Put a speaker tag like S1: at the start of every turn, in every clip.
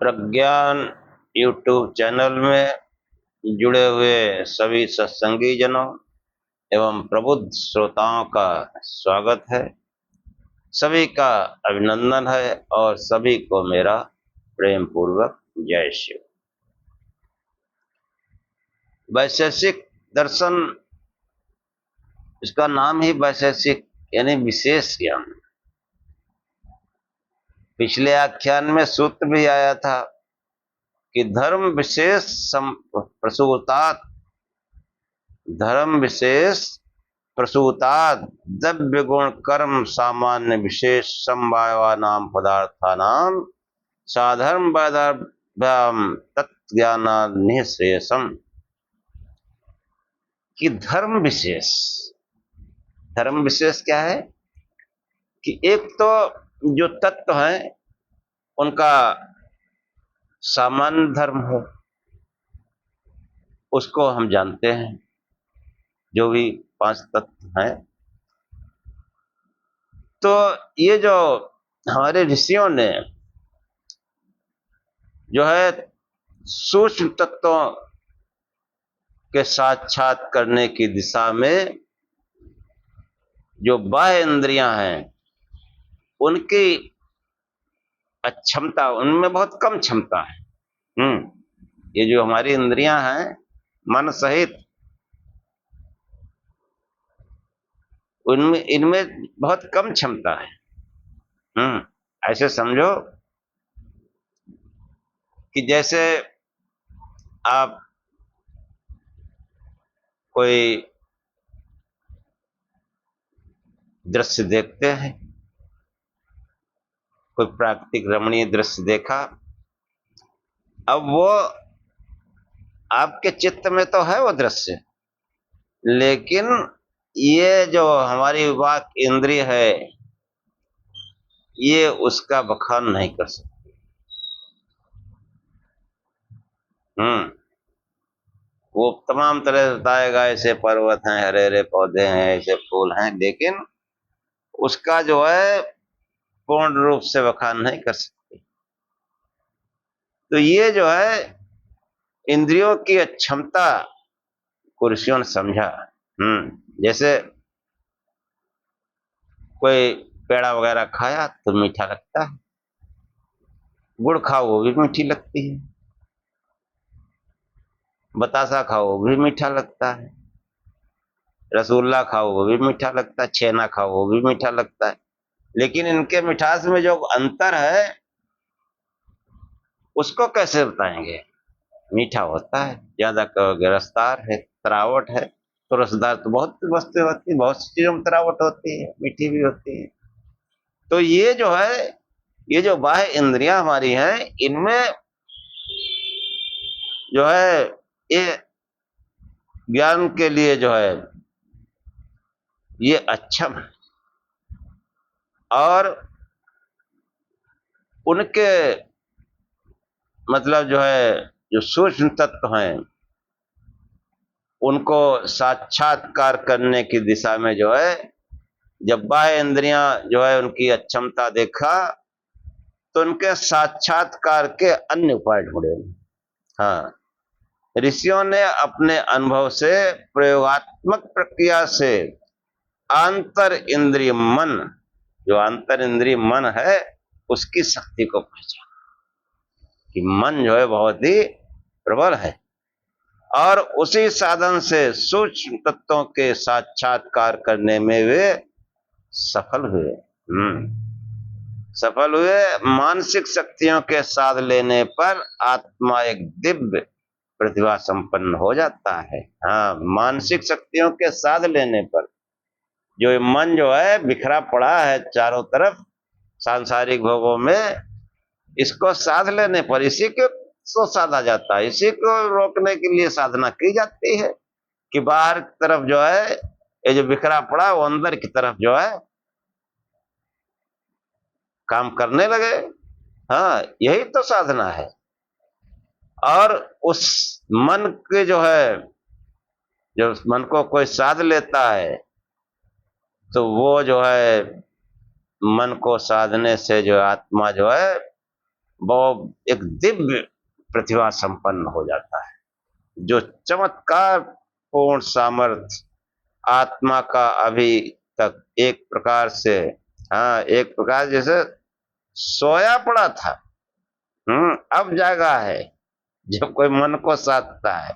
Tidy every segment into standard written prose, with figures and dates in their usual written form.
S1: प्रज्ञान YouTube channel में जुड़े हुए सभी सत्संगी जनों एवं प्रबुद्ध श्रोताओं का स्वागत है। सभी का अभिनंदन है और सभी को मेरा प्रेम पूर्वक जय शिव। वैशेषिक दर्शन, इसका नाम ही वैशेषिक यानी विशेष ज्ञान। पिछले आख्यान में सूत्र भी आया था कि धर्म विशेष प्रसूतात्, धर्म विशेष प्रसूतात् द्रव्य गुण कर्म सामान्य विशेष समवायानाम पदार्थानाम साधर्म वैधर्भ्याम तत्ज्ञानात् निःश्रेयसम्। कि धर्म विशेष क्या है कि एक तो जो तत्व है उनका सामान्य धर्म हो, उसको हम जानते हैं, जो भी 5 तत्व हैं। तो ये जो हमारे ऋषियों ने जो है सूक्ष्म तत्वों के साक्षात करने की दिशा में जो बाह्य इंद्रियां हैं उनकी अक्षमता, उनमें बहुत कम क्षमता है। ये जो हमारी इंद्रियां हैं मन सहित, इनमें बहुत कम क्षमता है। ऐसे समझो कि जैसे आप कोई दृश्य देखते हैं, कोई प्राकृतिक रमणीय दृश्य देखा, अब वो आपके चित्त में तो है वो दृश्य, लेकिन ये जो हमारी वाक इंद्रिय है ये उसका बखान नहीं कर सकती। वो तमाम तरह से बताएगा, ऐसे पर्वत हैं, हरे हरे पौधे हैं, ऐसे फूल हैं, लेकिन उसका जो है पूर्ण रूप से बखान नहीं कर सकती। तो ये जो है इंद्रियों की अक्षमता को ऋषियों ने समझा। जैसे कोई पेड़ा वगैरह खाया तो मीठा लगता है, गुड़ खाओ वो भी मीठी लगती है, बतासा खाओ वो भी मीठा लगता है, रसगुल्ला खाओ वो भी मीठा लगता है, छेना खाओ वो भी मीठा लगता है। लेकिन इनके मिठास में जो अंतर है उसको कैसे बताएंगे? मीठा होता है, ज्यादा कहोगे रसदार है, तरावट है, तो रसदार तो बहुत वस्तु होती है, बहुत सी चीजों में तरावट होती है, मीठी भी होती है। तो ये जो है, ये जो बाह्य इंद्रियां हमारी हैं, इनमें जो है ये ज्ञान के लिए जो है ये अक्षम है, और उनके मतलब जो है जो सूक्ष्म तत्व हैं उनको साक्षात्कार करने की दिशा में जो है जब बाह्य इंद्रियां जो है उनकी अक्षमता देखा तो उनके साक्षात्कार के अन्य उपाय ढूंढे। ऋषियों ने अपने अनुभव से प्रयोगात्मक प्रक्रिया से आंतर इंद्रिय मन, जो आंतर इंद्रिय मन है उसकी शक्ति को पहचाना कि मन जो है बहुत ही प्रबल है, और उसी साधन से सूक्ष्म तत्वों के साक्षात्कार करने में वे सफल हुए। मानसिक शक्तियों के साथ लेने पर आत्मा एक दिव्य प्रतिभा संपन्न हो जाता है। मानसिक शक्तियों के साथ लेने पर जो मन जो है बिखरा पड़ा है चारों तरफ सांसारिक भोगों में, इसको साध लेने पर इसी को साधा जाता है, इसी को रोकने के लिए साधना की जाती है कि बाहर की तरफ जो है ये जो बिखरा पड़ा वो अंदर की तरफ जो है काम करने लगे। यही तो साधना है। और उस मन के जो है, जो मन को कोई साध लेता है तो वो जो है मन को साधने से जो आत्मा जो है वो एक दिव्य प्रतिभा संपन्न हो जाता है। जो चमत्कार पूर्ण सामर्थ्य आत्मा का अभी तक एक प्रकार से, हाँ, एक प्रकार जैसे सोया पड़ा था, अब जागा है। जब कोई मन को साधता है,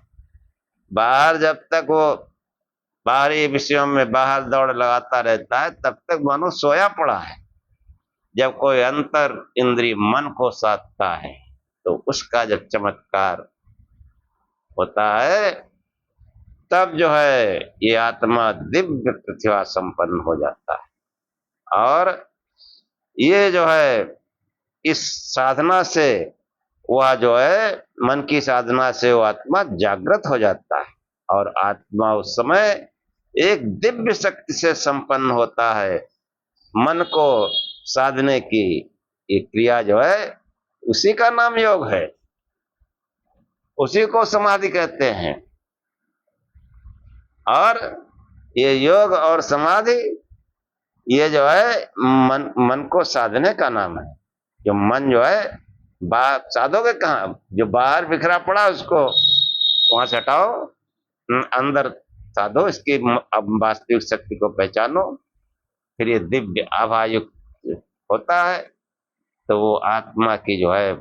S1: बाहर जब तक वो बाहरी विषयों में बाहर दौड़ लगाता रहता है, तब तक मानो सोया पड़ा है। जब कोई अंतर इंद्रिय मन को साधता है, तो उसका जब चमत्कार होता है, तब जो है ये आत्मा दिव्य प्रतिभा संपन्न हो जाता है। और ये जो है इस साधना से वह जो है मन की साधना से वो आत्मा जागृत हो जाता है, और आत्मा उस समय एक दिव्य शक्ति से संपन्न होता है। मन को साधने की ये क्रिया जो है, उसी का नाम योग है, उसी को समाधि कहते हैं। और ये योग और समाधि ये जो है मन को साधने का नाम है। जो मन जो है बाहर साधोगे कहाँ, जो बाहर बिखरा पड़ा उसको वहां से हटाओ, अंदर साधो, इसकी अब वास्तविक शक्ति को पहचानो, फिर ये दिव्य आभायुक्त होता है। तो वो आत्मा की जो है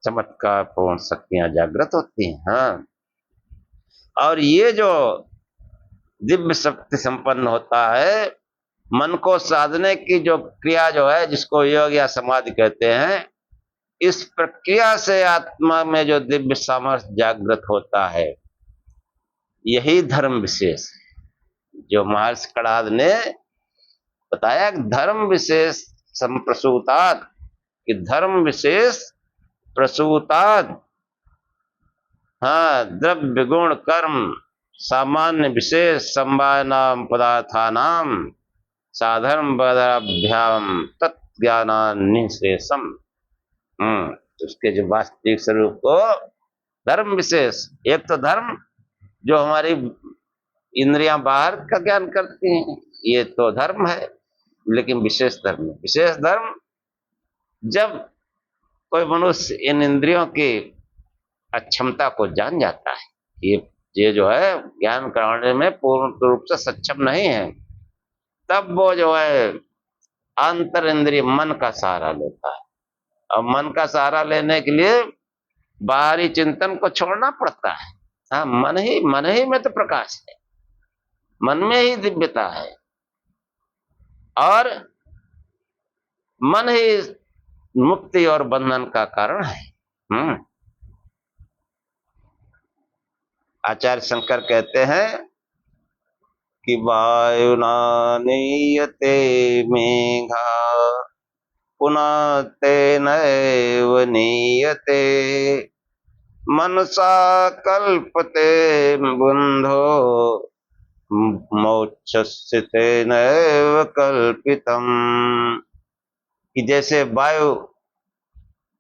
S1: चमत्कार पूर्ण शक्तियां जागृत होती हैं। हाँ, और ये जो दिव्य शक्ति संपन्न होता है, मन को साधने की जो क्रिया जो है, जिसको योग या समाधि कहते हैं, इस प्रक्रिया से आत्मा में जो दिव्य सामर्थ्य जागृत होता है, यही धर्म विशेष जो महर्षि कणाद ने बताया, धर्म विशेष संप्रसूतात्, कि धर्म विशेष प्रसूतात्, हाँ, द्रव्य गुण कर्म सामान्य विशेष संवायनाम पदार्थानाम साधर्म बदाभ्याम तत्ज्ञानान्निशेषम। उसके जो वास्तविक स्वरूप को धर्म विशेष, एक तो धर्म जो हमारी इंद्रियां बाहर का ज्ञान करती हैं, ये तो धर्म है, लेकिन विशेष धर्म जब कोई मनुष्य इन इंद्रियों की अक्षमता को जान जाता है, ये जो है ज्ञान कराने में पूर्ण रूप से सक्षम नहीं है, तब वो जो है अंतर इंद्रिय मन का सहारा लेता है। और मन का सहारा लेने के लिए बाहरी चिंतन को छोड़ना पड़ता है। हाँ, मन ही में तो प्रकाश है, मन में ही दिव्यता है, और मन ही मुक्ति और बंधन का कारण है। आचार्य शंकर कहते हैं कि वायुना नीयते मेघा पुनः तेनैव नीयते मनसा कल्पते बुंधो मोक्षस्य तेनैव कल्पितम। कि जैसे वायु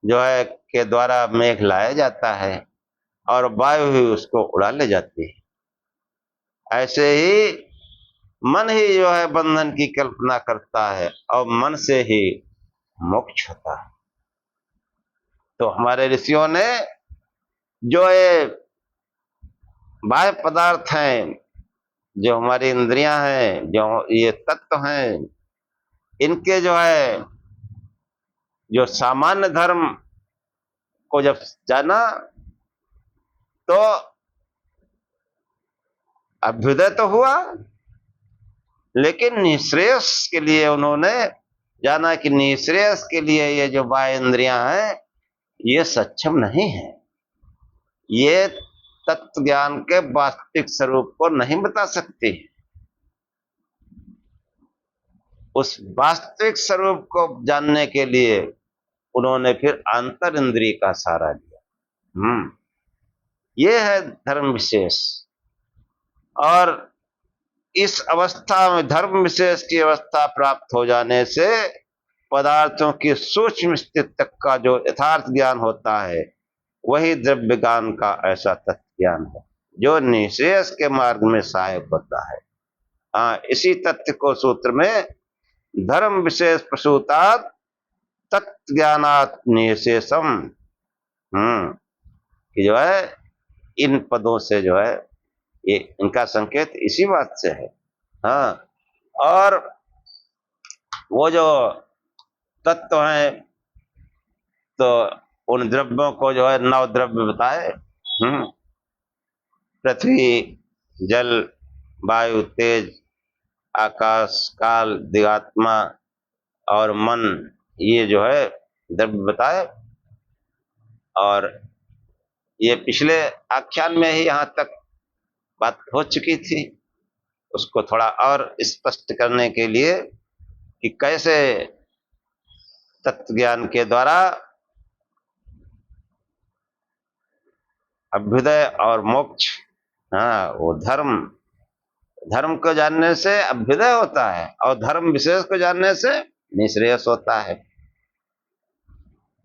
S1: जो है के द्वारा मेघ लाया जाता है और वायु ही उसको उड़ा ले जाती है, ऐसे ही मन ही जो है बंधन की कल्पना करता है और मन से ही मोक्ष होता है। तो हमारे ऋषियों ने जो ये बाह्य पदार्थ हैं, जो हमारी इंद्रियां हैं, जो ये तत्व हैं, इनके जो है जो सामान्य धर्म को जब जाना, तो अभ्युदय तो हुआ, लेकिन निःश्रेयस के लिए उन्होंने जाना कि निःश्रेयस के लिए ये जो बाह्य इंद्रियां हैं, ये सक्षम नहीं है, ये तत्व ज्ञान के वास्तविक स्वरूप को नहीं बता सकती। उस वास्तविक स्वरूप को जानने के लिए उन्होंने फिर अंतर इंद्रिय का सहारा लिया। ये है धर्म विशेष। और इस अवस्था में धर्म विशेष की अवस्था प्राप्त हो जाने से पदार्थों की सूक्ष्म स्थिति तक का जो यथार्थ ज्ञान होता है, वही द्रव्य ज्ञान का ऐसा तत्व ज्ञान है जो निःश्रेयस के मार्ग में सहायक होता है। इसी तथ्य को सूत्र में धर्म विशेष प्रसूतात् तत्ज्ञानात् निशेषम। कि जो है इन पदों से जो है ये इनका संकेत इसी बात से है। हाँ, और वो जो तत्व हैं तो उन द्रव्यों को जो है नव द्रव्य बताए। पृथ्वी, जल, वायु, तेज, आकाश, काल, दिव्यात्मा और मन, ये जो है द्रव्य बताए। और ये पिछले आख्यान में ही यहाँ तक बात हो चुकी थी। उसको थोड़ा और स्पष्ट करने के लिए कि कैसे तत्व ज्ञान के द्वारा अभ्युदय और मोक्ष, हाँ, वो धर्म को जानने से अभ्युदय होता है और धर्म विशेष को जानने से निश्रेयस होता है।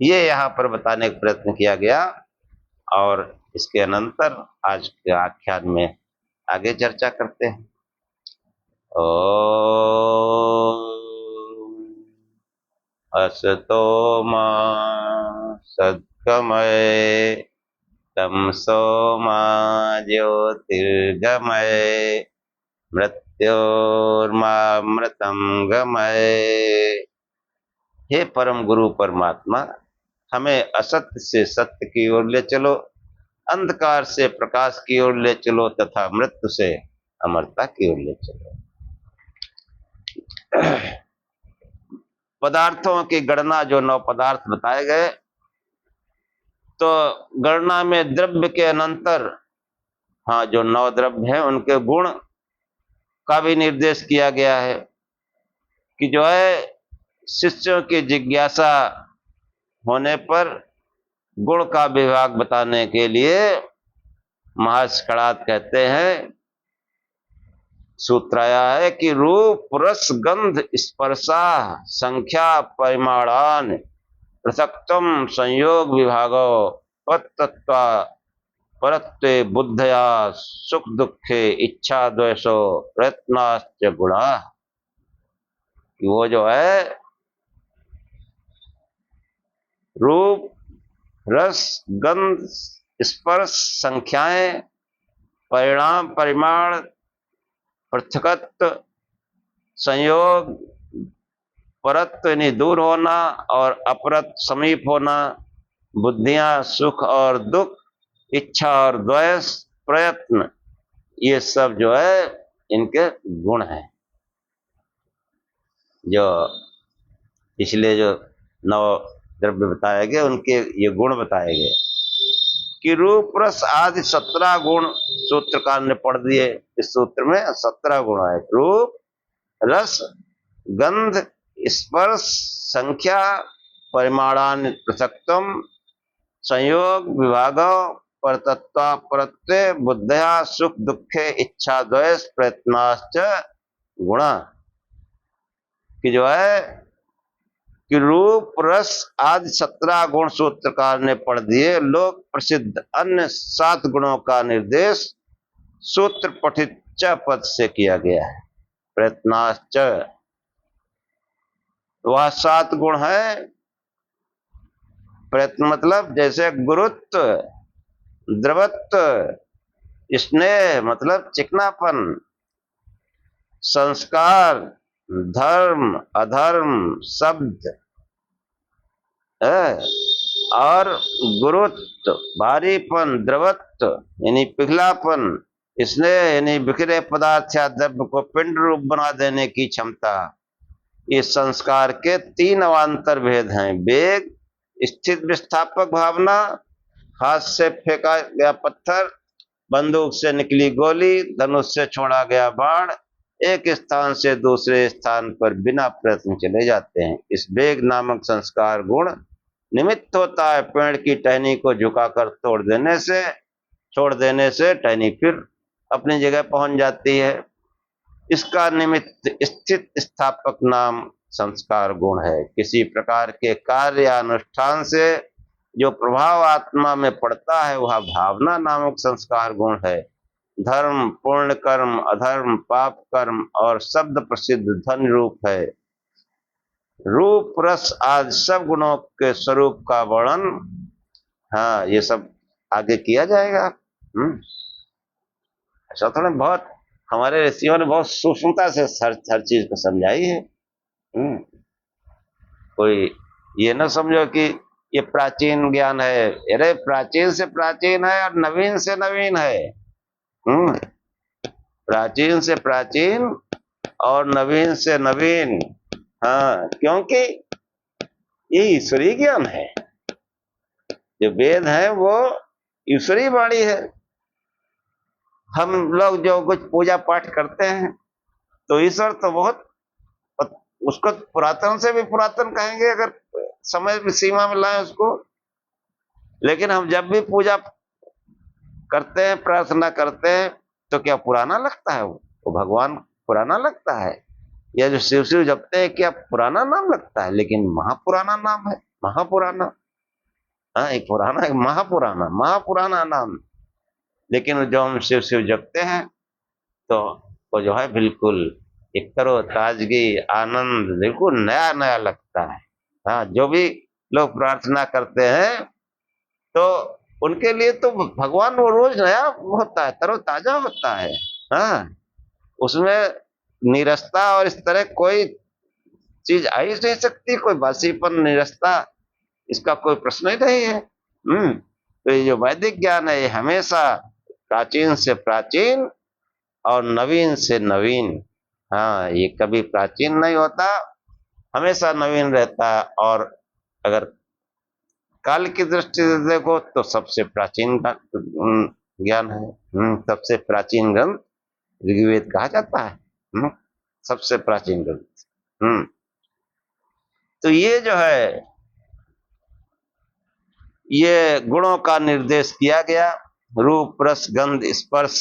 S1: ये यहाँ पर बताने का प्रयत्न किया गया और इसके अनंतर आज के आख्यान में आगे चर्चा करते हैं। असतो मा सद्गमय तमसो मा ज्योतिर्गमय मृत्योर्मामृतं गमय। हे परम गुरु परमात्मा, हमें असत्य से सत्य की ओर ले चलो, अंधकार से प्रकाश की ओर ले चलो तथा मृत्यु से अमरता की ओर ले चलो। पदार्थों की गणना, जो 9 पदार्थ बताए गए, तो गणना में द्रव्य के अनंतर, हाँ, जो 9 द्रव्य हैं उनके गुण का भी निर्देश किया गया है कि जो है शिष्यों की जिज्ञासा होने पर गुण का विभाग बताने के लिए महर्षि कणाद कहते हैं, सूत्र आया है कि रूप, रस, गंध, स्पर्शा, संख्या, परिमाणान पृथक्त्वम संयोग विभागो तत्त्वा परत्वे बुद्धया सुख दुखे इच्छा द्वेषो प्रयत्नाश्च गुणा। कि वो जो है रूप, रस, गंध, स्पर्श, संख्याएं, परिणाम, परिमाण, पृथकत्व, संयोग, परत्व यानी दूर होना और अपरत समीप होना, बुद्धियां सुख और दुख, इच्छा और द्वेष, प्रयत्न, ये सब जो है इनके गुण हैं। जो पिछले जो 9 द्रव्य बताए गए उनके ये गुण बताए गए कि रूप, रस आदि 17 गुण सूत्रकार ने पढ़ दिए। इस सूत्र में 17 गुण है। रूप, रस, गंध, स्पर्श, संख्या, परिमाणान पृथक्त्वम, संयोग, विभाग, परतत्वा, परत्वे, बुद्धया सुख दुखे इच्छा द्वेष प्रयत्नाश्च गुणा। कि जो है कि रूप, रस आदि 17 गुण सूत्रकार ने पढ़ दिए। लोक प्रसिद्ध अन्य 7 गुणों का निर्देश सूत्र पठित च पद से किया गया है। प्रयत्नाश्च, वह 7 गुण है। प्रयत्न मतलब जैसे गुरुत्व, द्रवत्व, स्नेह मतलब चिकनापन, संस्कार, धर्म, अधर्म, शब्द, और गुरुत्व भारीपन, द्रवत्व यानी पिघलापन, स्नेह यानी बिखरे पदार्थ या द्रव्य को पिंड रूप बना देने की क्षमता। ये संस्कार के 3 अवान्तर भेद हैं। वेग, स्थित विस्थापक भावना, हाथ से फेंका गया पत्थर, बंदूक से निकली गोली, धनुष से छोड़ा गया बाण एक स्थान से दूसरे स्थान पर बिना प्रयत्न चले जाते हैं। इस वेग नामक संस्कार गुण निमित्त होता है पेड़ की टहनी को झुकाकर छोड़ देने से टहनी फिर अपनी जगह पहुंच जाती है। इसका निमित्त स्थित स्थापक नाम संस्कार गुण है। किसी प्रकार के कार्य या अनुष्ठान से जो प्रभाव आत्मा में पड़ता है वह भावना नामक संस्कार गुण है। धर्म, पूर्ण कर्म, अधर्म, पाप कर्म और शब्द प्रसिद्ध धन रूप है। रूप रस आदि सब गुणों के स्वरूप का वर्णन, हाँ, ये सब आगे किया जाएगा। ऐसा थोड़ा, बहुत हमारे ऋषियों ने बहुत सूक्ष्मता से हर चीज को समझाई है। हम्म कोई ये ना समझो कि ये प्राचीन ज्ञान है, अरे प्राचीन से प्राचीन है और नवीन से नवीन है। हम्म प्राचीन से प्राचीन और नवीन से नवीन। हाँ, क्योंकि ये ईश्वरीय ज्ञान है। जो वेद है वो ईश्वरीय वाणी है। हम लोग जो कुछ पूजा पाठ करते हैं तो ईश्वर तो बहुत, उसको पुरातन से भी पुरातन कहेंगे अगर समय में सीमा में लाए उसको। लेकिन हम जब भी पूजा करते हैं, प्रार्थना करते हैं, तो क्या पुराना लगता है? वो भगवान पुराना लगता है? या जो शिव शिव जपते हैं क्या पुराना नाम लगता है? लेकिन महापुराना नाम है, महापुराना। हाँ, एक पुराना, एक महापुराना, महापुराना नाम। लेकिन जो हम शिव शिव जपते हैं तो वो जो है बिल्कुल एक तरो ताजगी, आनंद, बिल्कुल नया नया लगता है। हाँ, जो भी लोग प्रार्थना करते हैं तो उनके लिए तो भगवान वो रोज नया होता है, तरो ताजा होता है। हाँ, उसमें नीरसता और इस तरह कोई चीज आ ही नहीं सकती, कोई बासीपन, नीरसता, इसका कोई प्रश्न ही नहीं है। तो ये जो वैदिक ज्ञान है ये हमेशा प्राचीन से प्राचीन और नवीन से नवीन। हाँ, ये कभी प्राचीन नहीं होता, हमेशा नवीन रहता है। और अगर काल की दृष्टि से देखो तो सबसे प्राचीन ज्ञान है। सबसे प्राचीन ग्रंथ ऋग्वेद कहा जाता है। सबसे प्राचीन ग्रंथ। तो ये जो है, ये गुणों का निर्देश किया गया। रूप रस गंध स्पर्श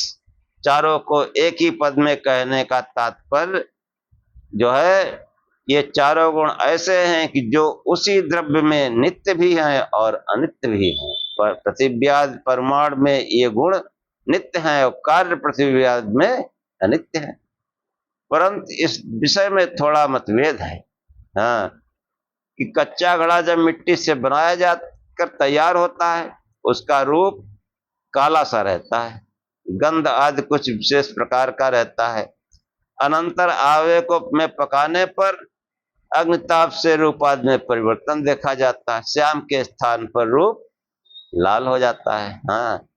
S1: चारों को एक ही पद में कहने का तात्पर्य जो है, ये चारों गुण ऐसे हैं कि जो उसी द्रव्य में नित्य भी हैं और अनित्य भी हैं। पर पृथिव्याद परमाणु में ये गुण नित्य हैं और कार्य पृथिव्याद में अनित्य है। परंतु इस विषय में थोड़ा मतभेद है। हाँ, कि कच्चा घड़ा जब मिट्टी से बनाया जाकर तैयार होता है, उसका रूप काला सा रहता है, गंध आदि कुछ विशेष प्रकार का रहता है। अनंतर आवे को में पकाने पर अग्निताप से रूप आदि में परिवर्तन देखा जाता है। श्याम के स्थान पर रूप लाल हो जाता है। हाँ,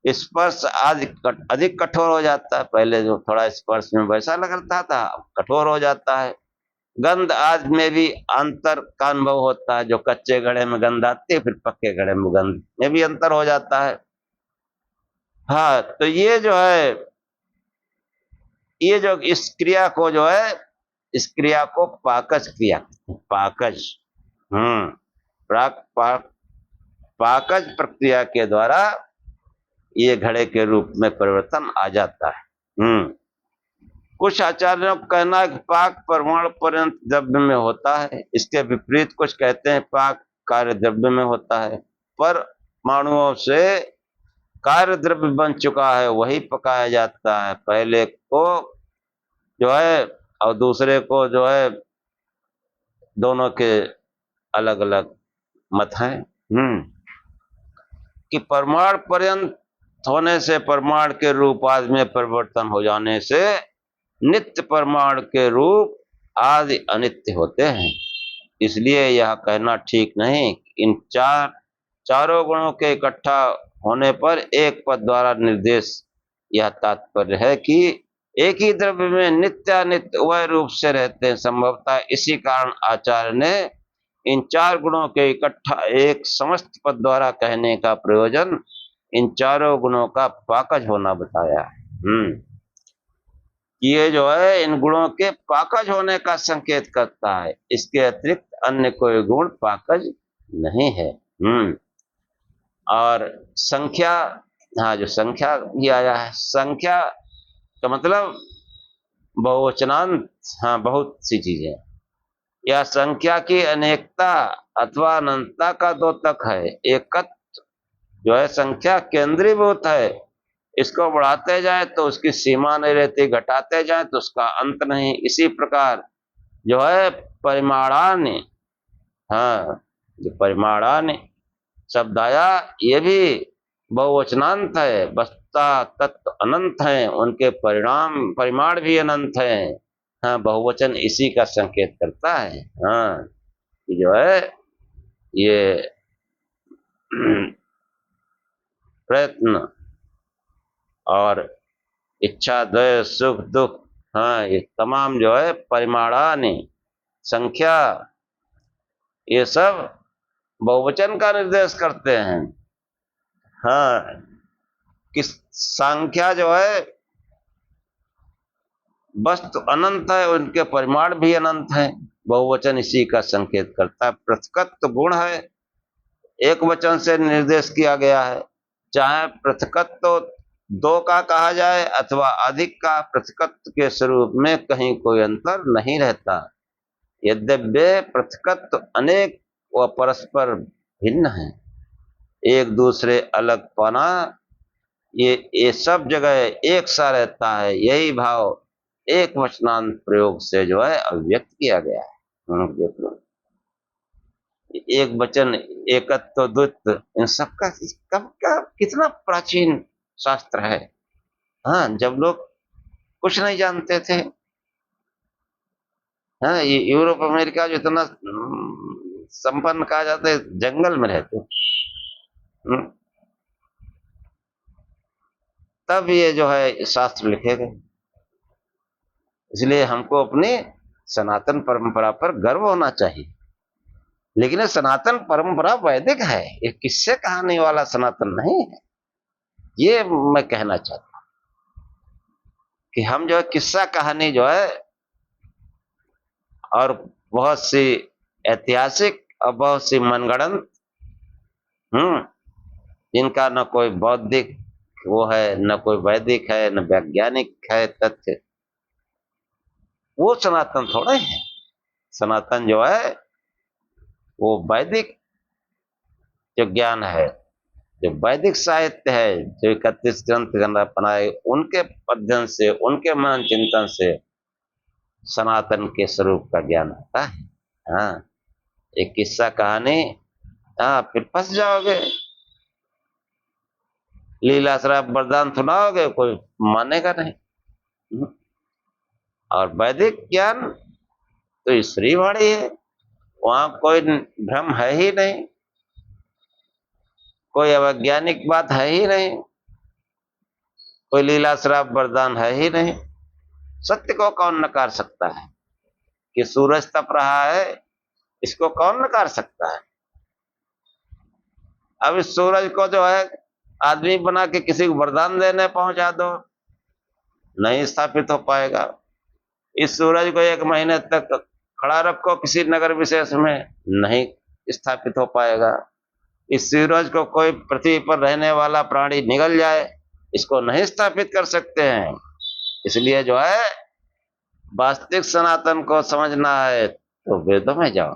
S1: स्पर्श आदि अधिक कठोर हो जाता है। पहले जो थोड़ा स्पर्श में वैसा लगता था, कठोर हो जाता है। गंध आदि में भी अंतर का अनुभव होता है। जो कच्चे घड़े में गंध आती है, फिर पक्के घड़े में गंध में भी अंतर हो जाता है। हाँ, तो ये जो है, ये जो इस क्रिया को जो है, इस क्रिया को पाकज क्रिया, पाकज, पाकज प्रक्रिया के द्वारा ये घड़े के रूप में परिवर्तन आ जाता है। कुछ आचार्यों का कहना है कि पाक परमाणु पर्यंत द्रव्य में होता है। इसके विपरीत कुछ कहते हैं पाक कार्य द्रव्य में होता है। परमाणुओं से कार्य द्रव्य बन चुका है वही पकाया जाता है। पहले को जो है और दूसरे को जो है, दोनों के अलग अलग मत हैं। कि परमाणु पर्यंत होने से परमाणु के रूप आदि में परिवर्तन हो जाने से नित्य परमाणु के रूप आदि अनित्य होते हैं। इसलिए यह कहना ठीक नहीं। इन चारों गुणों के इकट्ठा होने पर एक पद द्वारा निर्देश यह तात्पर्य है कि एक ही द्रव्य में नित्यानित्य उभय रूप से रहते हैं। संभवतः इसी कारण आचार्य ने इन चार गुणों के इकट्ठा एक समस्त पद द्वारा कहने का प्रयोजन इन चारों गुणों का पाकज होना बताया। ये जो है इन गुणों के पाकज होने का संकेत करता है। इसके अतिरिक्त अन्य कोई गुण पाकज नहीं है। और संख्या, हाँ, जो संख्या भी आया है, संख्या का मतलब बहुवचनांत, हाँ, बहुत सी चीजें। यह संख्या की अनेकता अथवा अनंतता का द्योतक है। एकत्व जो है संख्या केंद्रीभूत है। इसको बढ़ाते जाए तो उसकी सीमा नहीं रहती, घटाते जाए तो उसका अंत नहीं। इसी प्रकार जो है परिमाणानि, हाँ, जो परिमाणानि शब्द आया, ये भी बहुवचनांत है। वस्तुतः तत्व अनंत है, उनके परिणाम परिमाण भी अनंत है। हाँ, बहुवचन इसी का संकेत करता है। हाँ, कि जो है ये प्रयत्न और इच्छा, द्वेष, सुख, दुख, हाँ, ये तमाम जो है परिमाणानि, संख्या, ये सब बहुवचन का निर्देश करते हैं। हाँ, किस संख्या जो है वस्तु अनंत है, उनके परिमाण भी अनंत है। बहुवचन इसी का संकेत करता है। पृथकत्व गुण है, एक वचन से निर्देश किया गया है। चाहे पृथकत्व दो का कहा जाए अथवा अधिक का, पृथकत्व के स्वरूप में कहीं कोई अंतर नहीं रहता। यद्यपि पृथकत्व अनेक व परस्पर भिन्न है, एक दूसरे अलग पाना, ये सब जगह एक सा रहता है। यही भाव एक वचनांत प्रयोग से जो है अभिव्यक्त किया गया है। देख लो, एक वचन, एकत्व, द्वित्व, इन सबका का कितना प्राचीन शास्त्र है। हाँ, जब लोग कुछ नहीं जानते थे, हाँ, ये यूरोप अमेरिका जो इतना संपन्न कहा जाता है, जंगल में रहते, तब ये जो है शास्त्र लिखे गए। इसलिए हमको अपनी सनातन परंपरा पर गर्व होना चाहिए। लेकिन ये सनातन परंपरा वैदिक है, ये किस्से कहानी वाला सनातन नहीं है। ये मैं कहना चाहता हूं कि हम जो है किस्सा कहानी जो है, और बहुत सी ऐतिहासिक और बहुत सी मनगढ़ंत, जिनका न कोई बौद्धिक वो है, न कोई वैदिक है, न वैज्ञानिक है तथ्य, वो सनातन थोड़े है। सनातन जो है वो वैदिक जो ज्ञान है, जो वैदिक साहित्य है, जो 31 ग्रंथ बनाए, उनके अध्ययन से, उनके मनन चिंतन से सनातन के स्वरूप का ज्ञान होता है। हाँ, एक किस्सा कहानी, हाँ, फिर फंस जाओगे। लीला शराब वरदान सुनाओगे, कोई मानेगा नहीं। और वैदिक ज्ञान तो ईश्वरी वाणी है, वहां कोई भ्रम है ही नहीं, कोई अवैज्ञानिक बात है ही नहीं, कोई लीला शराब वरदान है ही नहीं। सत्य को कौन नकार सकता है कि सूरज तप रहा है, इसको कौन नकार सकता है। अब इस सूरज को जो है आदमी बना के किसी को वरदान देने पहुंचा दो, नहीं स्थापित हो पाएगा। इस सूरज को 1 महीने तक खड़ा रखो किसी नगर विशेष में, नहीं स्थापित हो पाएगा। इस सूरज को कोई पृथ्वी पर रहने वाला प्राणी निगल जाए, इसको नहीं स्थापित कर सकते हैं। इसलिए जो है वास्तविक सनातन को समझना है तो वेदों में जाओ,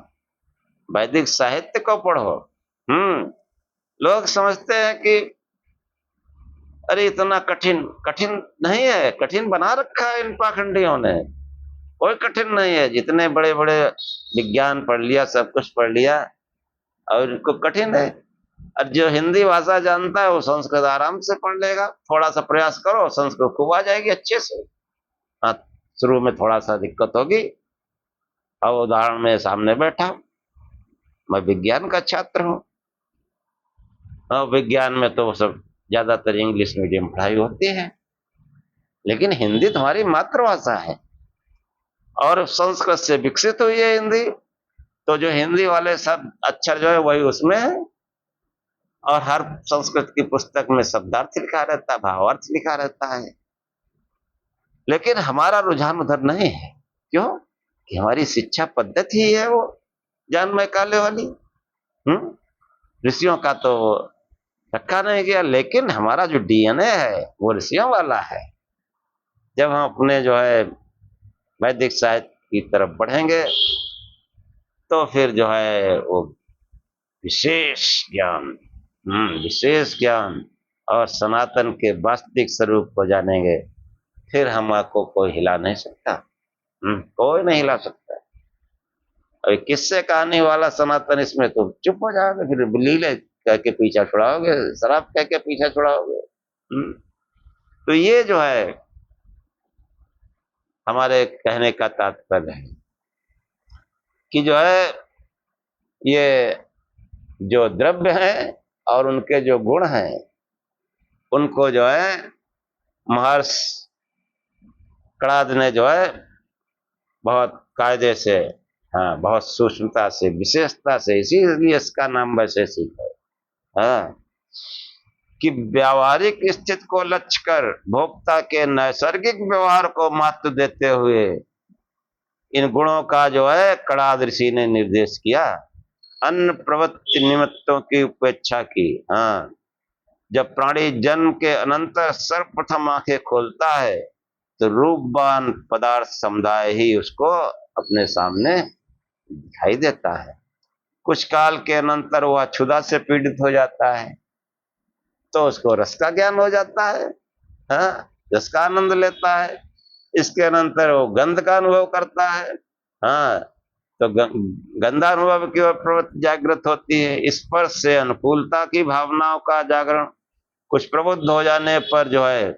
S1: वैदिक साहित्य को पढ़ो। लोग समझते हैं कि अरे इतना कठिन, कठिन नहीं है। कठिन बना रखा है इन पाखंडियों ने, कोई कठिन नहीं है। जितने बड़े बड़े विज्ञान पढ़ लिया, सब कुछ पढ़ लिया, और इनको कठिन है। और जो हिंदी भाषा जानता है वो संस्कृत आराम से पढ़ लेगा। थोड़ा सा प्रयास करो, संस्कृत खूब आ जाएगी अच्छे से। हाँ, शुरू में थोड़ा सा दिक्कत होगी। अब उदाहरण में सामने बैठा, मैं विज्ञान का छात्र हूँ, और विज्ञान में तो सब ज्यादातर इंग्लिश मीडियम पढ़ाई होती है, लेकिन हिंदी तुम्हारी मातृभाषा है और संस्कृत से विकसित हुई है हिंदी। तो जो हिंदी वाले सब अक्षर जो है वही उसमें है, और हर संस्कृत की पुस्तक में शब्दार्थ लिखा रहता है, भावार्थ लिखा रहता है। लेकिन हमारा रुझान उधर नहीं है। क्यों? कि हमारी शिक्षा पद्धति ही है वो जान में काले वाली। ऋषियों का तो रखा नहीं गया, लेकिन हमारा जो डीएनए है वो ऋषियों वाला है। जब हम अपने जो है वैदिक साहित्य की तरफ बढ़ेंगे तो फिर जो है वो विशेष ज्ञान, विशेष ज्ञान और सनातन के वास्तविक स्वरूप को जानेंगे। फिर हमको कोई हिला नहीं सकता, कोई नहीं हिला सकता। और किस्से कहानी वाला सनातन इसमें तो चुप हो जाओगे, फिर लीले कह के पीछा छुड़ाओगे, शराब कह के पीछा छुड़ाओगे। तो ये जो है हमारे कहने का तात्पर्य है कि जो है ये जो द्रव्य हैं और उनके जो गुण हैं उनको जो है महर्षि कणाद ने जो है बहुत कायदे से, हाँ, बहुत सूक्ष्मता से, विशेषता से, इसीलिए इसका नाम वैशेषिक है, हाँ, कि व्यावहारिक स्थिति को लक्ष्य कर भोक्ता के नैसर्गिक व्यवहार को महत्व देते हुए इन गुणों का जो है कणाद ऋषि ने निर्देश किया। अन्य प्रवृत्ति निमित्तों की उपेक्षा की। हाँ, जब प्राणी जन्म के अनंतर सर्वप्रथम आंखें खोलता है तो रूपवान पदार्थ समुदाय ही उसको अपने सामने दिखाई देता है। कुछ काल के अनंतर वह क्षुधा से पीड़ित हो जाता है तो उसको रस का ज्ञान हो जाता है, हाँ, रस का आनंद लेता है। इसके अनंतर वो गंध का अनुभव करता है, हाँ, तो गंधानुभव की ओर प्रवृत्ति जागृत होती है। स्पर्श से अनुकूलता की भावनाओं का जागरण कुछ प्रबुद्ध हो जाने पर जो है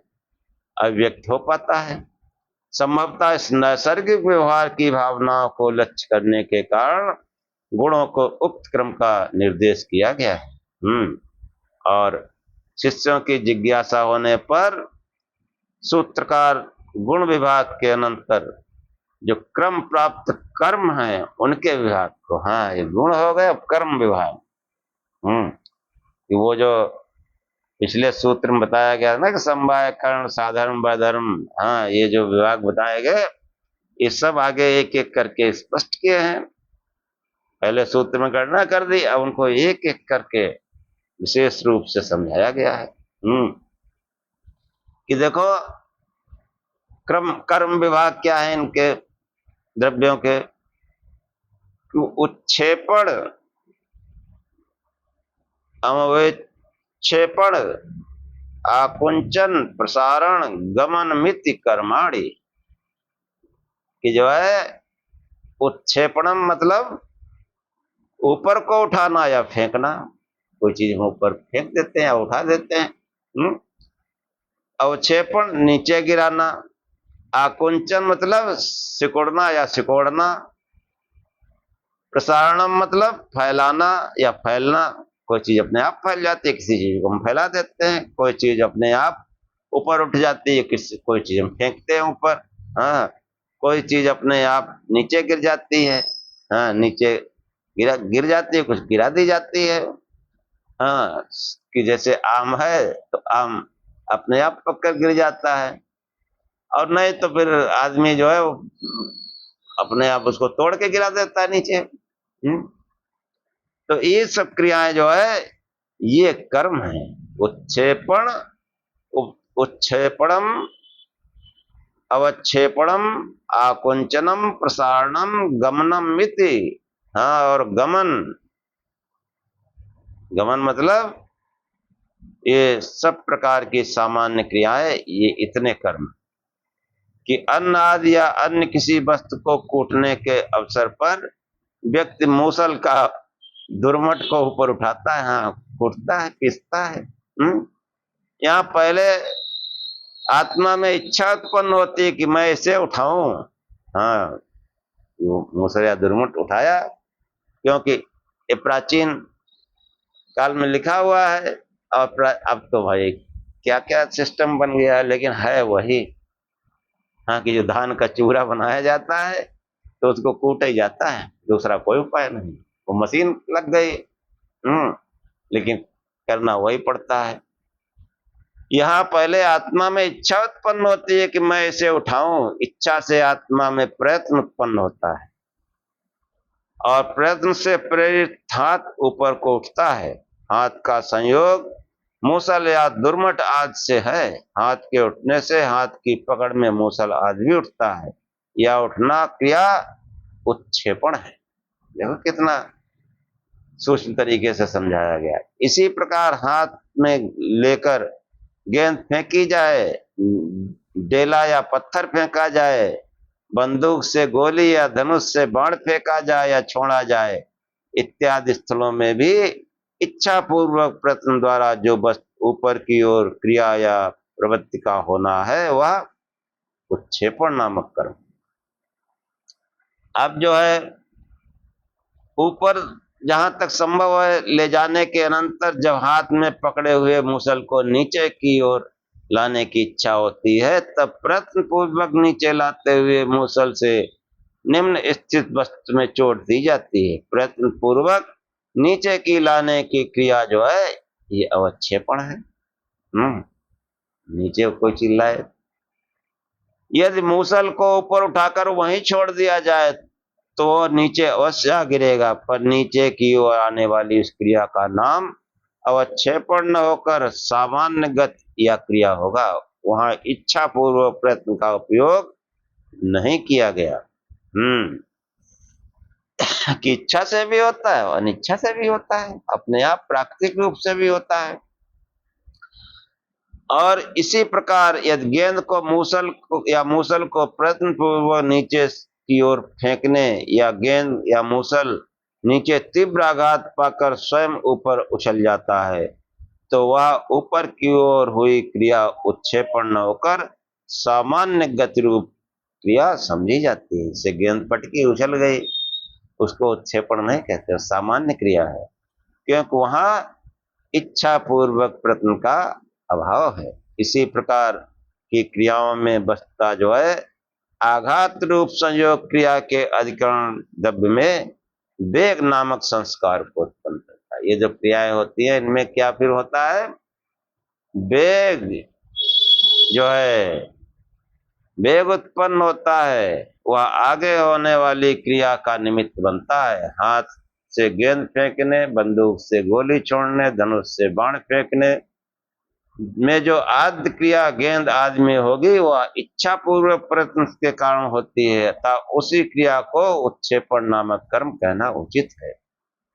S1: अव्यक्त हो पाता है। संभवतः इस नैसर्गिक व्यवहार की भावनाओं को लक्ष्य करने के कारण गुणों को उक्त क्रम का निर्देश किया गया है। और शिष्यों की जिज्ञासा होने पर सूत्रकार गुण विभाग के अनंतर जो क्रम प्राप्त कर्म है उनके विभाग को, हाँ, ये गुण हो गए, अब कर्म विभाग, कि वो जो पिछले सूत्र में बताया गया ना कि समवाय कर्ण साधर्म वधर्म, हाँ, ये जो विभाग बताए गए ये सब आगे एक एक करके स्पष्ट किए हैं। पहले सूत्र में गणना कर दी, अब उनको एक एक करके विशेष रूप से समझाया गया है कि देखो कर्म विभाग क्या है इनके द्रव्यों के। उत्क्षेपण, अवक्षेपण, आकुंचन, प्रसारण, गमन मिति कर्माणि, कि जो है उत्क्षेपणम मतलब ऊपर को उठाना या फेंकना, कोई चीज हम ऊपर फेंक देते हैं या उठा देते हैं। अवक्षेपण नीचे गिराना, आकुंचन मतलब सिकुड़ना या सिकोड़ना, प्रसारणम मतलब फैलाना या फैलना, कोई चीज अपने आप फैल जाती है, किसी चीज को हम फैला देते हैं, कोई चीज अपने आप ऊपर उठ जाती है, कोई चीज हम फेंकते हैं ऊपर, हाँ, कोई चीज अपने आप नीचे गिर जाती है, हाँ, नीचे गिर जाती है, कुछ गिरा दी जाती है, हाँ, कि जैसे आम है तो आम अपने आप पककर गिर जाता है, और नहीं तो फिर आदमी जो है वो अपने आप उसको तोड़ के गिरा देता है नीचे। तो ये सब क्रियाएं जो है ये कर्म है। उत्क्षेपण, उत्क्षेपणम, अवक्षेपणम, आकुंचनम, प्रसारणम, गमनम मिति, हाँ, और गमन, गमन मतलब ये सब प्रकार की सामान्य क्रियाएं, ये इतने कर्म कि अन्न आदि या अन्य किसी वस्तु को कूटने के अवसर पर व्यक्ति मूसल का दुर्मट को ऊपर उठाता है, हाँ, कूटता है, पीसता है। यहाँ पहले आत्मा में इच्छा उत्पन्न होती है कि मैं इसे उठाऊं, हाँ, मूसल या दुर्मट उठाया, क्योंकि ये प्राचीन काल में लिखा हुआ है, और अब तो भाई क्या क्या सिस्टम बन गया है, लेकिन है वही, हाँ, कि जो धान का चूरा बनाया जाता है तो उसको कूटा ही जाता है, दूसरा कोई उपाय नहीं, वो मशीन लग गई, लेकिन करना वही पड़ता है। यहाँ पहले आत्मा में इच्छा उत्पन्न होती है कि मैं इसे उठाऊं, इच्छा से आत्मा में प्रयत्न उत्पन्न होता है, और प्रयत्न से प्रेरित हाथ ऊपर को उठता है। हाथ का संयोग मूसल या दुर्मट आदि से है, हाथ के उठने से हाथ की पकड़ में मूसल आदि भी उठता है, या उठना क्रिया उत्क्षेपण है। देखो कितना सूक्ष्म तरीके से समझाया गया। इसी प्रकार हाथ में लेकर गेंद फेंकी जाए, डेला या पत्थर फेंका जाए, बंदूक से गोली या धनुष से बाण फेंका जाए या छोड़ा जाए इत्यादि स्थलों में भी इच्छा पूर्वक प्रयत्न द्वारा जो बस ऊपर की ओर क्रिया या प्रवृत्ति का होना है वह उत्क्षेपण नामक कर्म। अब जो है ऊपर जहां तक संभव है ले जाने के अनंतर जब हाथ में पकड़े हुए मूसल को नीचे की ओर लाने की इच्छा होती है तब प्रयत्न पूर्वक नीचे लाते हुए मूसल से निम्न स्थित वस्तु में चोट दी जाती है। प्रयत्न पूर्वक नीचे की लाने की क्रिया जो है ये अवक्षेपण है। नीचे कोई चीज लाए, यदि मूसल को ऊपर उठाकर वहीं छोड़ दिया जाए तो वो नीचे अवश्य गिरेगा, पर नीचे की ओर आने वाली इस क्रिया का नाम अवक्षेपण न होकर सामान्य गति या क्रिया होगा। वहां इच्छा पूर्वक प्रयत्न का उपयोग नहीं किया गया। कि इच्छा से भी होता है, अनिच्छा से भी होता है, अपने आप प्राकृतिक रूप से भी होता है। और इसी प्रकार यदि गेंद को मूसल को प्रयत्न पूर्वक नीचे की ओर फेंकने या गेंद या मूसल नीचे तीव्र आघात पाकर स्वयं ऊपर उछल जाता है तो वह ऊपर की ओर हुई क्रिया उत्क्षेपण न होकर सामान्य गति रूप क्रिया समझी जाती है। जैसे गेंद पटकी उछल गई, उसको उत्क्षेपण नहीं कहते, सामान्य क्रिया है, क्योंकि वहां इच्छा पूर्वक प्रयत्न का अभाव है। इसी प्रकार की क्रियाओं में वस्तुतः जो है आघात रूप संयोग क्रिया के अधिकरण द्रव्य में वेग नामक संस्कार को उत्पन्न करता है। ये जो क्रियाएं होती है इनमें क्या फिर होता है, वेग जो है वेग उत्पन्न होता है, वह आगे होने वाली क्रिया का निमित्त बनता है। हाथ से गेंद फेंकने, बंदूक से गोली छोड़ने, धनुष से बाण फेंकने में जो आद्य क्रिया गेंद आदि में होगी वह इच्छा पूर्वक प्रयत्न के कारण होती है, अतः उसी क्रिया को उत्क्षेपण नामक कर्म कहना उचित है।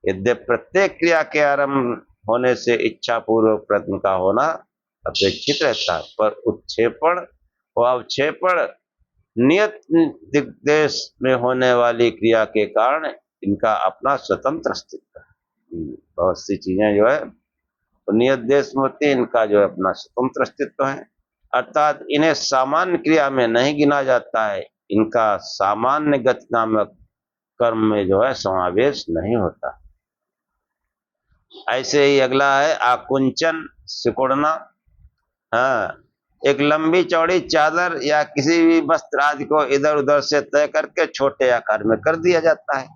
S1: यद्यपि प्रत्येक क्रिया के आरंभ होने से इच्छा पूर्वक प्रयत्न का होना अपेक्षित रहता है, पर उत्क्षेपण व अवक्षेपण नियत दिग्देश में होने वाली क्रिया के कारण इनका अपना स्वतंत्र अस्तित्व है। बहुत सी चीजें जो है तो नियत देश में होती है, इनका जो है अपना स्वतंत्र अस्तित्व है, अर्थात इन्हें सामान्य क्रिया में नहीं गिना जाता है, इनका सामान्य गति नामक कर्म में जो है समावेश नहीं होता। ऐसे ही अगला है आकुंचन, सिकुड़ना। हाँ, एक लंबी चौड़ी चादर या किसी भी वस्त्र आदि को इधर उधर से तय करके छोटे आकार में कर दिया जाता है।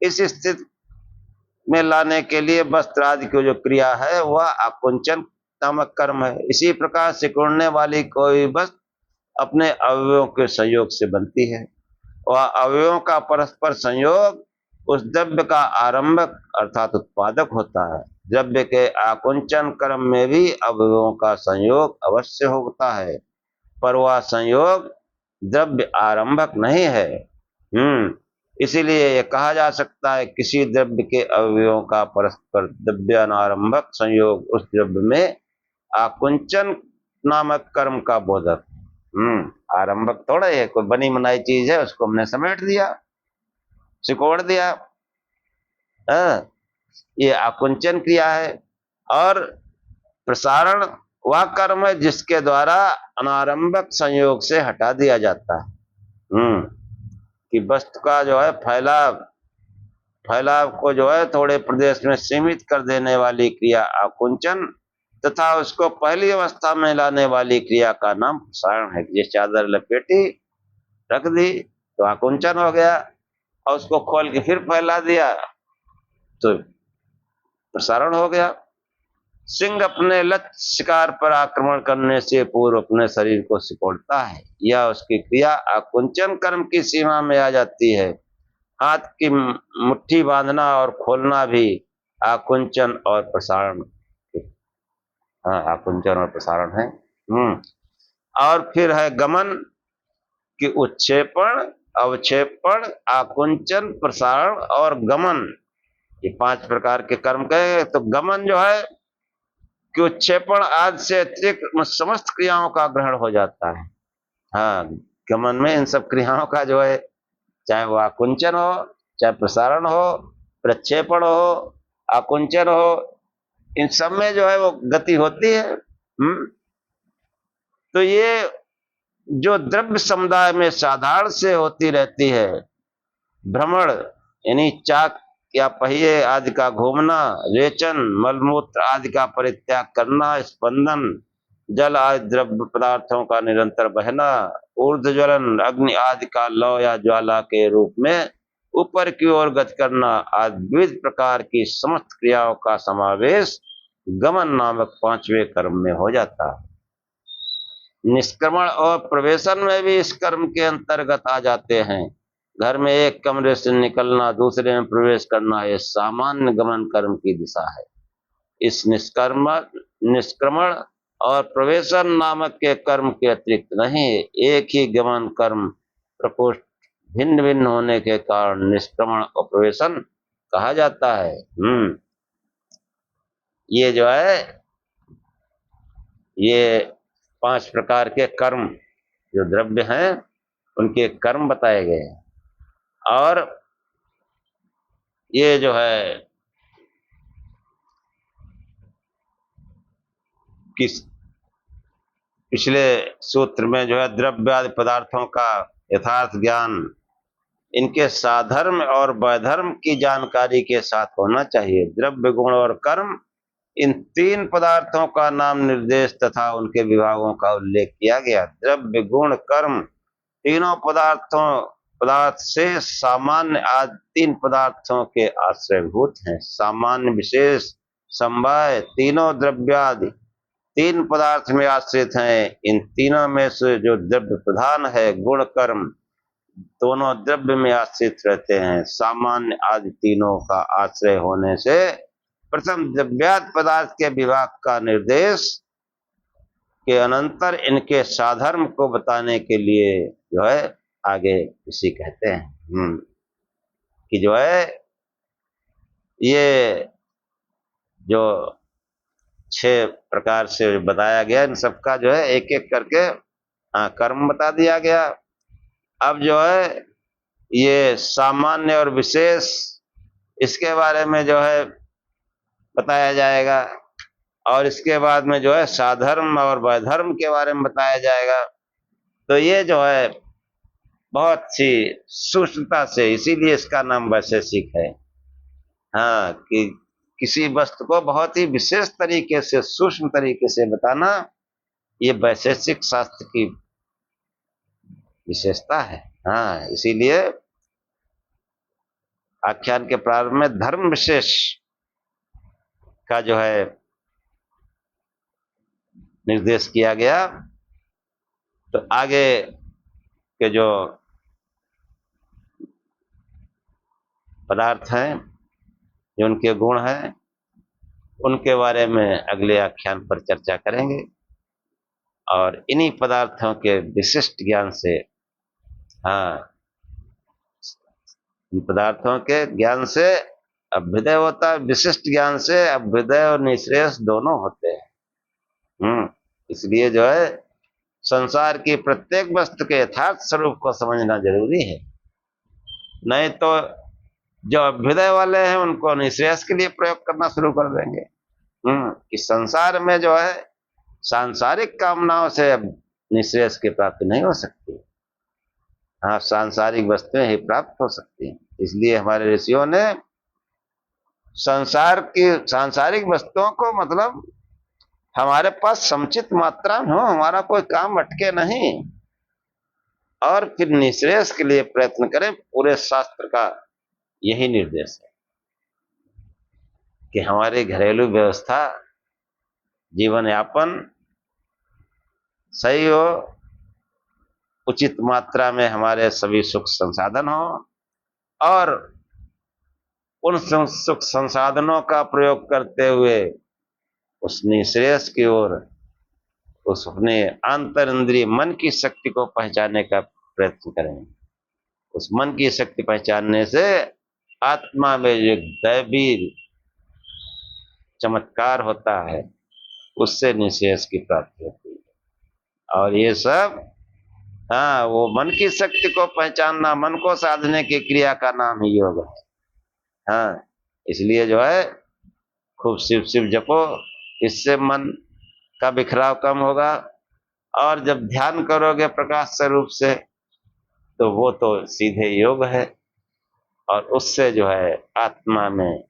S1: इस स्थिति में लाने के लिए वस्त्र आदि की जो क्रिया है वह आकुंचन नामक कर्म है। इसी प्रकार सिकुड़ने वाली कोई वस्तु अपने अवयवों के संयोग से बनती है, वह अवयवों का परस्पर संयोग उस द्रव्य का आरंभक अर्थात उत्पादक होता है। द्रव्य के आकुंचन कर्म में भी अवयवों का संयोग अवश्य होता है, पर वह संयोग द्रव्य आरंभक नहीं है। इसीलिए यह कहा जा सकता है किसी द्रव्य के अवयवों का परस्पर द्रव्यानारंभक संयोग उस द्रव्य में आकुंचन नामक कर्म का बोधक। आरंभक थोड़ा है, कोई बनी बनाई चीज है उसको हमने समेट दिया, सिकोड़ दिया, ये आकुंचन क्रिया है। और प्रसारण वह कर्म है जिसके द्वारा अनारंभक संयोग से हटा दिया जाता है। कि वस्तु का जो है फैलाव को जो है थोड़े प्रदेश में सीमित कर देने वाली क्रिया आकुंचन तथा उसको पहली अवस्था में लाने वाली क्रिया का नाम प्रसारण है। ये चादर लपेटी रख दी तो आकुंचन हो गया, और उसको खोल के फिर फैला दिया तो प्रसारण हो गया। सिंह अपने लक्ष्य शिकार पर आक्रमण करने से पूर्व अपने शरीर को सिकोड़ता है, यह उसकी क्रिया आकुंचन कर्म की सीमा में आ जाती है। हाथ की मुट्ठी बांधना और खोलना भी आकुंचन और प्रसारण, आकुंचन और प्रसारण है। और फिर है गमन कि उत्क्षेपण, अवक्षेपण, आकुंचन, प्रसारण और गमन, ये 5 प्रकार के कर्म कहे। तो गमन जो है कि उत्क्षेपण आदि से अतिरिक्त समस्त क्रियाओं का ग्रहण हो जाता है। गमन में इन सब क्रियाओं का जो है, चाहे वो आकुंचन हो, चाहे प्रसारण हो, प्रक्षेपण हो, आकुंचन हो, इन सब में जो है वो गति होती है। तो ये जो द्रव्य समुदाय में साधारण से होती रहती है, भ्रमण यानी चाक या पहिए आदि का घूमना, रेचन मलमूत्र आदि का परित्याग करना, स्पंदन जल आदि द्रव्य पदार्थों का निरंतर बहना, ऊर्ध्व ज्वलन अग्नि आदि का लौ या ज्वाला के रूप में ऊपर की ओर गति करना आदि विविध प्रकार की समस्त क्रियाओं का समावेश गमन नामक पांचवें कर्म में हो जाता है। निष्क्रमण और प्रवेशन में भी इस कर्म के अंतर्गत आ जाते हैं। घर में एक कमरे से निकलना, दूसरे में प्रवेश करना, यह सामान्य गमन कर्म की दिशा है। इस निष्क्रमण और प्रवेशन नामक के कर्म के अतिरिक्त नहीं, एक ही गमन कर्म प्रकोष्ठ भिन्न भिन्न होने के कारण निष्क्रमण और प्रवेशन कहा जाता है। ये जो है, ये 5 प्रकार के कर्म जो द्रव्य हैं उनके कर्म बताए गए हैं। और ये जो है किस पिछले सूत्र में जो है द्रव्य आदि पदार्थों का यथार्थ ज्ञान इनके साधर्म और वैधर्म की जानकारी के साथ होना चाहिए। द्रव्य गुण और कर्म इन 3 पदार्थों का नाम निर्देश तथा उनके विभागों का उल्लेख किया गया। द्रव्य गुण कर्म तीनों पदार्थ से सामान्य आदि 3 पदार्थों के आश्रयभूत हैं। सामान्य विशेष समवाय तीनों द्रव्यादि 3 पदार्थ में आश्रित हैं। इन तीनों में से जो द्रव्य प्रधान है, गुण कर्म दोनों द्रव्य में आश्रित रहते हैं। सामान्य आदि तीनों का आश्रय होने से प्रथम द्रव्यादि पदार्थ के विभाग का निर्देश के अनंतर इनके साधर्म को बताने के लिए जो है आगे इसी कहते हैं कि जो है ये जो 6 प्रकार से बताया गया, इन सबका जो है एक एक करके कर्म बता दिया गया। अब जो है ये सामान्य और विशेष, इसके बारे में जो है बताया जाएगा, और इसके बाद में जो है साधर्म और वैधर्म के बारे में बताया जाएगा। तो ये जो है बहुत सी सूक्ष्मता से, इसीलिए इसका नाम वैशेषिक है। कि किसी वस्तु को बहुत ही विशेष तरीके से, सूक्ष्म तरीके से बताना, ये वैशेषिक शास्त्र की विशेषता है। इसीलिए आख्यान के प्रारंभ में धर्म विशेष का जो है निर्देश किया गया। तो आगे के जो पदार्थ हैं, जो उनके गुण हैं, उनके बारे में अगले आख्यान पर चर्चा करेंगे। और इन्हीं पदार्थों के विशिष्ट ज्ञान से, इन पदार्थों के ज्ञान से अभ्युदय होता है। विशिष्ट ज्ञान से अभ्युदय और निःश्रेयस दोनों होते हैं। इसलिए जो है संसार की प्रत्येक वस्तु के यथार्थ स्वरूप को समझना जरूरी है। नहीं तो जो अभ्युदय वाले हैं उनको निःश्रेयस के लिए प्रयोग करना शुरू कर देंगे। कि संसार में जो है सांसारिक कामनाओं से निःश्रेयस की प्राप्ति नहीं हो सकती। सांसारिक वस्तुएं ही प्राप्त हो सकती हैं। इसलिए हमारे ऋषियों ने संसार की सांसारिक वस्तुओं को, मतलब हमारे पास समुचित मात्रा में हो, हमारा कोई काम अटके नहीं, और फिर निःश्रेयस के लिए प्रयत्न करें। पूरे शास्त्र का यही निर्देश है कि हमारी घरेलू व्यवस्था, जीवन यापन सही हो, उचित मात्रा में हमारे सभी सुख संसाधन हो, और उन सुख संसाधनों का प्रयोग करते हुए उस निःश्रेयस की ओर, उस अपने अंतर इंद्रिय मन की शक्ति को पहचानने का प्रयत्न करें। उस मन की शक्ति पहचानने से आत्मा में जो दैवी चमत्कार होता है, उससे निःश्रेयस की प्राप्ति होती है। और ये सब हाँ, वो मन की शक्ति को पहचानना, मन को साधने की क्रिया का नाम ही योग है। हाँ, इसलिए जो है खूब शिव शिव जपो, इससे मन का बिखराव कम होगा। और जब ध्यान करोगे प्रकाश स्वरूप से, तो वो तो सीधे योग है, और उससे जो है आत्मा में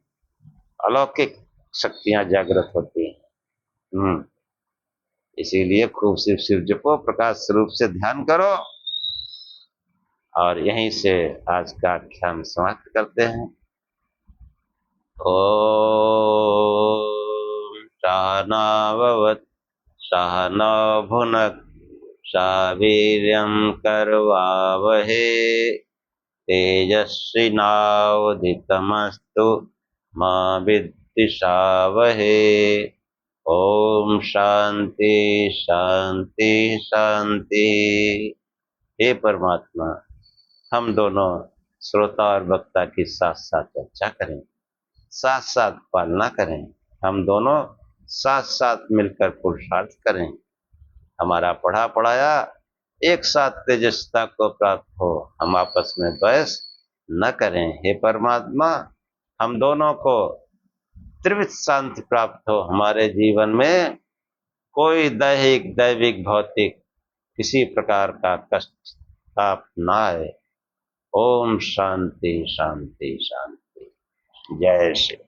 S1: अलौकिक शक्तियां जागृत होती हैं। इसीलिए खूब शिव शिव जपो, प्रकाश स्वरूप से ध्यान करो। और यहीं से आज का आख्यान समाप्त करते हैं। ओम सहनाववतु सहनौ भुनक्तु सह वीर्यं करवावहे तेजस्विनावधीतमस्तु मा विद्विषावहे। ओम शांति शांति शांति। हे परमात्मा, हम दोनों श्रोता और वक्ता की साथ साथ चर्चा करें, साथ साथ पालना करें, हम दोनों साथ साथ मिलकर पुरुषार्थ करें। हमारा पढ़ा पढ़ाया एक साथ तेजस्ता को प्राप्त हो, हम आपस में बहस न करें। हे परमात्मा, हम दोनों को त्रिविध शांति प्राप्त हो, हमारे जीवन में कोई दैहिक दैविक भौतिक किसी प्रकार का कष्ट ताप न आए। ओम शांति शांति शांति। जय श्री